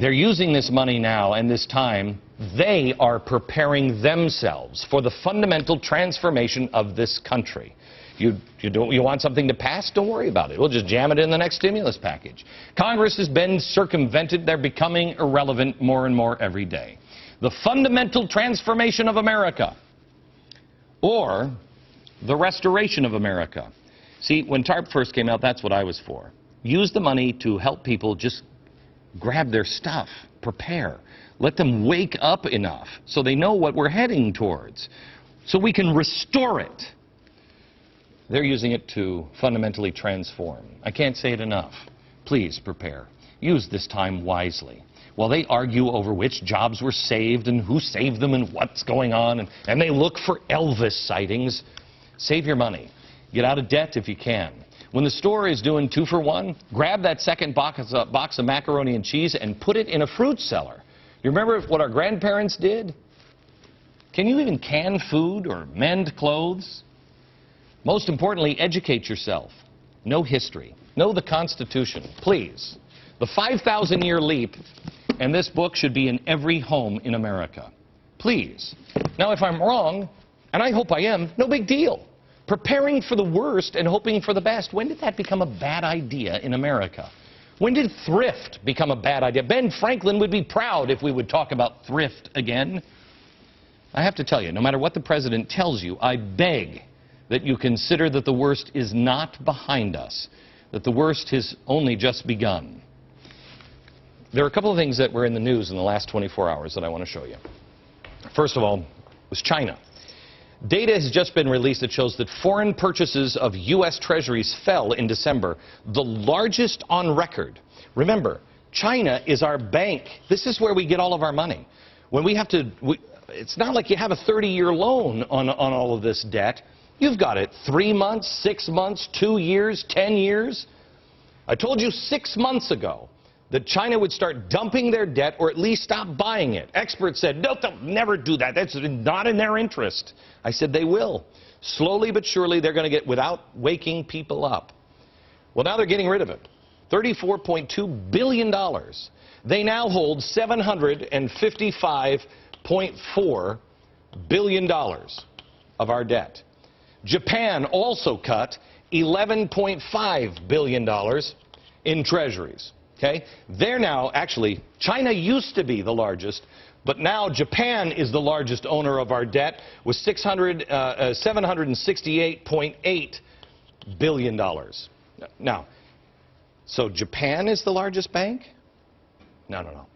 They're using this money now and this time. They are preparing themselves for the fundamental transformation of this country. You want something to pass? Don't worry about it. We'll just jam it in the next stimulus package. Congress has been circumvented. They're becoming irrelevant more and more every day. The fundamental transformation of America, or the restoration of America. See, when TARP first came out, that's what I was for. Use the money to help people just grab their stuff, prepare. Let them wake up enough so they know what we're heading towards, so we can restore it. They're using it to fundamentally transform. I can't say it enough. Please prepare. Use this time wisely. While they argue over which jobs were saved and who saved them and what's going on, and they look for Elvis sightings, save your money. Get out of debt if you can. When the store is doing 2 for 1, grab that second box of macaroni and cheese and put it in a fruit cellar. You remember what our grandparents did? Can you even can food or mend clothes? Most importantly, educate yourself. Know history. Know the Constitution, please. The 5,000-year leap, and this book should be in every home in America. Please. Now, if I'm wrong, and I hope I am, no big deal. Preparing for the worst and hoping for the best. When did that become a bad idea in America? When did thrift become a bad idea? Ben Franklin would be proud if we would talk about thrift again. I have to tell you, no matter what the president tells you, I beg that you consider that the worst is not behind us, that the worst has only just begun. There are a couple of things that were in the news in the last 24 hours that I want to show you. First of all, was China. Data has just been released that shows that foreign purchases of U.S. Treasuries fell in December, the largest on record. Remember, China is our bank. This is where we get all of our money. When we have to, it's not like you have a 30-year loan on all of this debt. You've got it 3 months, 6 months, 2 years, 10 years. I told you 6 months ago that China would start dumping their debt or at least stop buying it. Experts said, no, they'll never do that. That's not in their interest. I said they will. Slowly but surely they're going to get without waking people up. Well, now they're getting rid of it. $34.2 billion. They now hold $755.4 billion of our debt. Japan also cut $11.5 billion in treasuries. Okay? They're now, actually, China used to be the largest, but now Japan is the largest owner of our debt with $768.8 billion. Now, so Japan is the largest bank? No.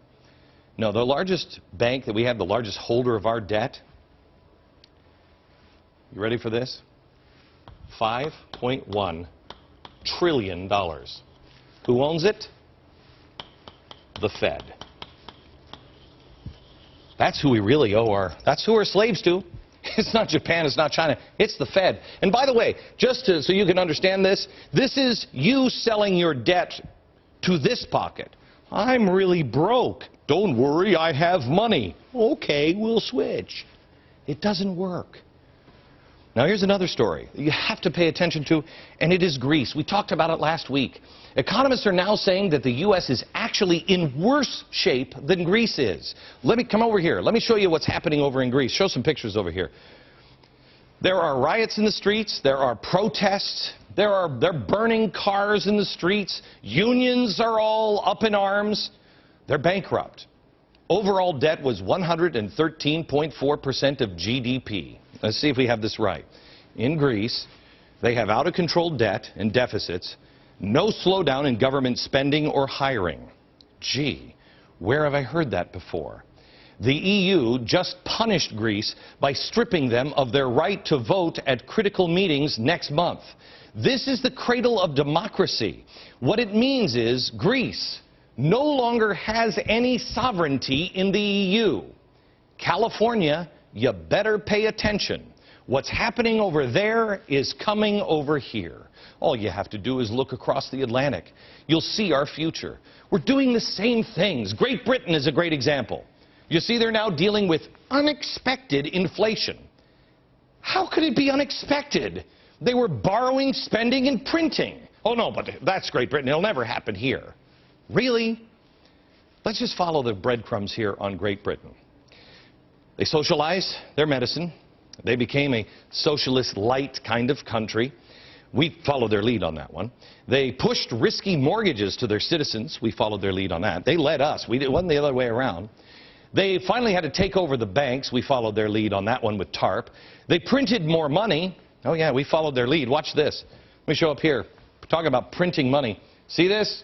No, the largest bank that we have, the largest holder of our debt, you ready for this? $5.1 trillion. Who owns it? The Fed. That's who we really owe our, that's who we're slaves to. It's not Japan, it's not China, it's the Fed. And by the way, just so you can understand this, this is you selling your debt to this pocket. I'm really broke. Don't worry, I have money. Okay, we'll switch. It doesn't work. Now here's another story you have to pay attention to, and it is Greece. We talked about it last week. Economists are now saying that the U.S. is actually in worse shape than Greece is. Let me come over here. Let me show you what's happening over in Greece. Show some pictures over here. There are riots in the streets. There are protests. They're burning cars in the streets. Unions are all up in arms. They're bankrupt. Overall debt was 113.4% of GDP. Let's see if we have this right. In Greece, they have out-of-control debt and deficits, no slowdown in government spending or hiring. Gee, where have I heard that before? The EU just punished Greece by stripping them of their right to vote at critical meetings next month. This is the cradle of democracy. What it means is Greece no longer has any sovereignty in the EU. California, you better pay attention. What's happening over there is coming over here. All you have to do is look across the Atlantic. You'll see our future. We're doing the same things. Great Britain is a great example. You see, they're now dealing with unexpected inflation. How could it be unexpected? They were borrowing, spending, and printing. Oh, no, but that's Great Britain. It'll never happen here. Really? Let's just follow the breadcrumbs here on Great Britain. They socialized their medicine. They became a socialist light kind of country. We followed their lead on that one. They pushed risky mortgages to their citizens. We followed their lead on that. They led us. It wasn't the other way around. They finally had to take over the banks. We followed their lead on that one with TARP. They printed more money. Oh, yeah, we followed their lead. Watch this. Let me show up here. We're talking about printing money. See this?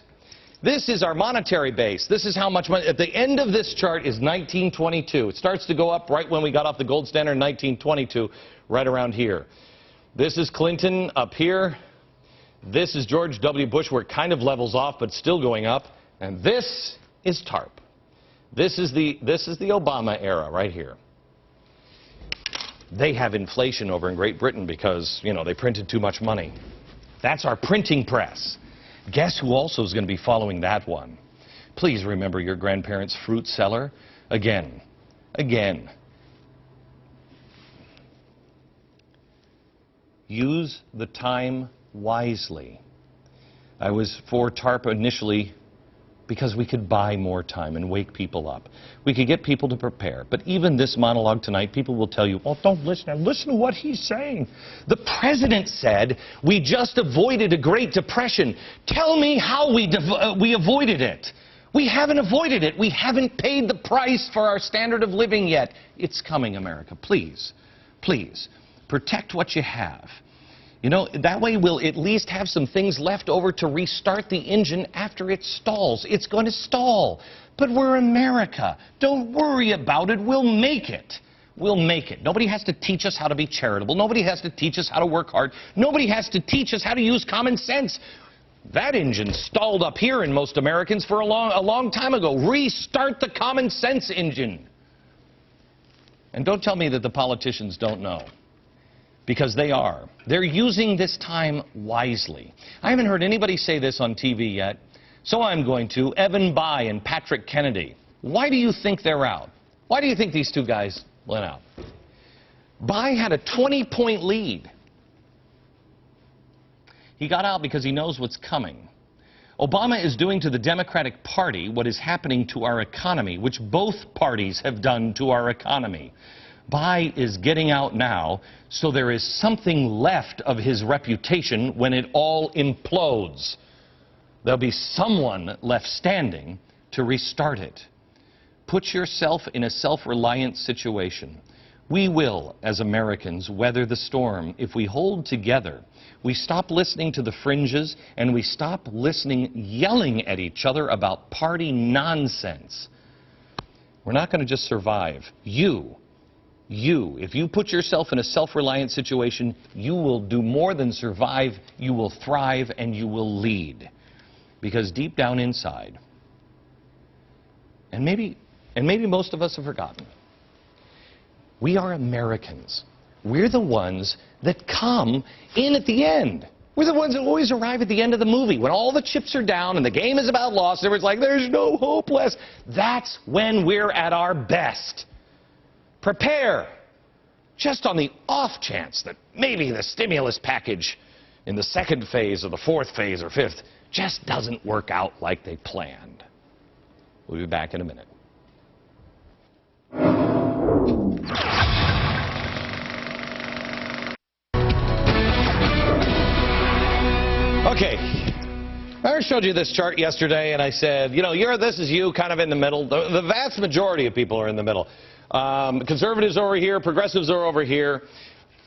This is our monetary base. This is how much money. At the end of this chart is 1922. It starts to go up right when we got off the gold standard in 1922, right around here. This is Clinton up here. This is George W. Bush, where it kind of levels off, but still going up. And this is TARP. This is the Obama era right here. They have inflation over in Great Britain because, you know, they printed too much money. That's our printing press. Guess who also is going to be following that one? Please remember your grandparents' fruit cellar. Again. Use the time wisely. I was for TARP initially because we could buy more time and wake people up. We could get people to prepare. But even this monologue tonight, people will tell you, oh, don't listen. Listen to what he's saying. The president said we just avoided a Great Depression. Tell me how we avoided it. We haven't avoided it. We haven't paid the price for our standard of living yet. It's coming, America. Please, please, protect what you have. You know, that way we'll at least have some things left over to restart the engine after it stalls. It's going to stall. But we're America. Don't worry about it. We'll make it. We'll make it. Nobody has to teach us how to be charitable. Nobody has to teach us how to work hard. Nobody has to teach us how to use common sense. That engine stalled up here in most Americans for a long time ago. Restart the common sense engine. And don't tell me that the politicians don't know. Because they are. They're using this time wisely. I haven't heard anybody say this on TV yet, so I'm going to. Evan Bayh and Patrick Kennedy. Why do you think they're out? Why do you think these two guys went out? Bayh had a 20-point lead. He got out because he knows what's coming. Obama is doing to the Democratic Party what is happening to our economy, which both parties have done to our economy. Bayh is getting out now, so there is something left of his reputation when it all implodes. There'll be someone left standing to restart it. Put yourself in a self-reliant situation. We will, as Americans, weather the storm if we hold together. We stop listening to the fringes, and we stop yelling at each other about party nonsense. We're not going to just survive. If you put yourself in a self-reliant situation, you will do more than survive, you will thrive, and you will lead. Because deep down inside, and maybe most of us have forgotten, we are Americans. We're the ones that come in at the end. We're the ones that always arrive at the end of the movie. When all the chips are down and the game is about loss, and everyone's like, there's no hope left. That's when we're at our best. Prepare, just on the off chance that maybe the stimulus package in the second phase or the fourth phase or fifth just doesn't work out like they planned. We'll be back in a minute. Okay, I showed you this chart yesterday, and I said, you know, this is you kind of in the middle. The vast majority of people are in the middle. Conservatives are over here, progressives are over here,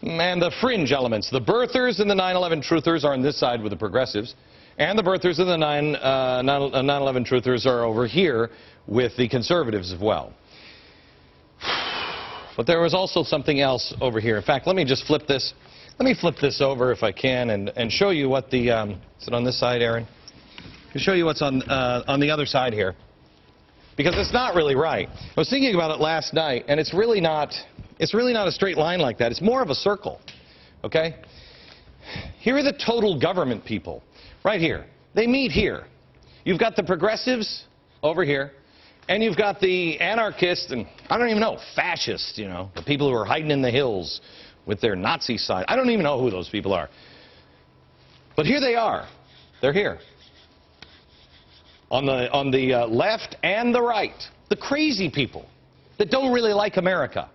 and the fringe elements, the birthers and the 9/11 truthers are on this side with the progressives, and the birthers and the 9/11 truthers are over here with the conservatives as well. But there was also something else over here. In fact, let me just flip this. Let me flip this over if I can and show you what the, is it on this side, Aaron? I'll show you what's on the other side here. Because it's not really right. I was thinking about it last night, and it's really not a straight line like that. It's more of a circle, okay? Here are the total government people, right here. They meet here. You've got the progressives over here, and you've got the anarchists, and I don't even know, fascists, you know, the people who are hiding in the hills with their Nazi sign. I don't even know who those people are. But here they are. They're here. on the left and the right, the crazy people that don't really like America.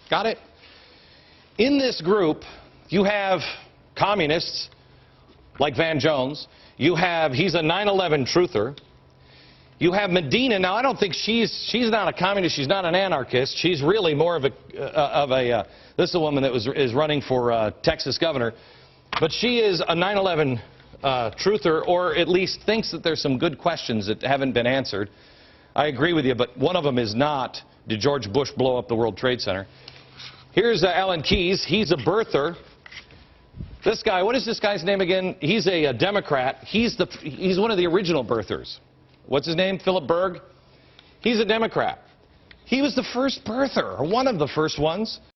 Got it? In this group, you have communists like Van Jones. He's a 9/11 truther. You have Medina. Now, I don't think she's not a communist. She's not an anarchist. She's really more of a this is a woman that is running for Texas governor. But she is a 9/11 truther, or at least thinks that there's some good questions that haven't been answered. I agree with you, but one of them is not, did George Bush blow up the World Trade Center? Here's Alan Keyes. He's a birther. This guy, what is this guy's name again? He's a Democrat. He's one of the original birthers. What's his name? Philip Berg. He's a Democrat. He was the first birther, or one of the first ones.